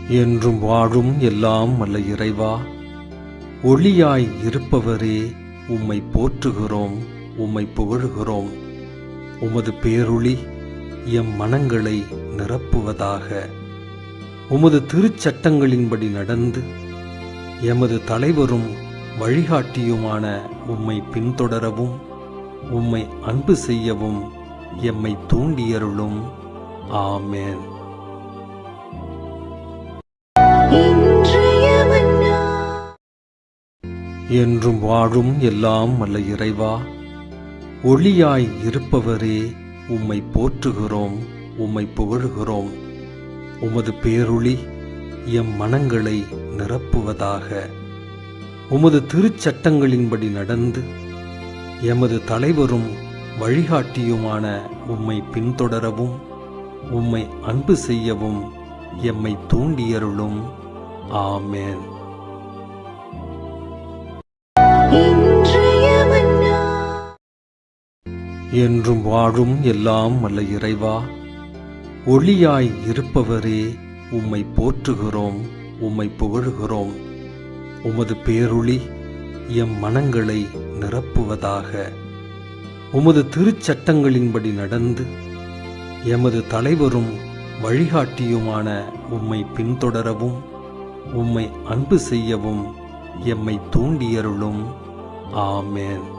என்றும் வாழும் எல்லாம் வல்ல இறைவா, ஒளியாய் இருப்பவரே, உம்மை போற்றுகிறோம், உம்மை புகழுகிறோம். உமது பேரொளி எம் மனங்களை நிரப்புவதாக. உமது திருச்சட்டங்களின்படி நடந்து எமது தலைவரும் வழிகாட்டியுமான உம்மை பின்தொடரவும் உம்மை அன்பு செய்யவும் எம்மை தூண்டியருளும். ஆமென். என்றும் வாழும் எல்லாம் வல்ல இறைவா, ஒளியாய் இருப்பவரே, உம்மை போற்றுகிறோம், உம்மை புகழுகிறோம். உமது பேரொளி எம் மனங்களை நிரப்புவதாக. உமது திருச்சட்டங்களின்படி நடந்து எமது தலைவரும் வழிகாட்டியுமான உம்மை பின்தொடரவும் உம்மை அன்பு செய்யவும் எம்மை தூண்டியருளும். ஆமென். என்றும் வாழும் எல்லாம் வல்ல இறைவா, ஒளியாய் இருப்பவரே, உம்மை போற்றுகிறோம், உம்மை புகழுகிறோம். உமது பேரொளி எம் மனங்களை நிரப்புவதாக. உமது திருச்சட்டங்களின்படி நடந்து எமது தலைவரும் வழிகாட்டியுமான உம்மை பின்தொடரவும் உம்மை அன்பு செய்யவும் எம்மை தூண்டியருளும். ஆமென்.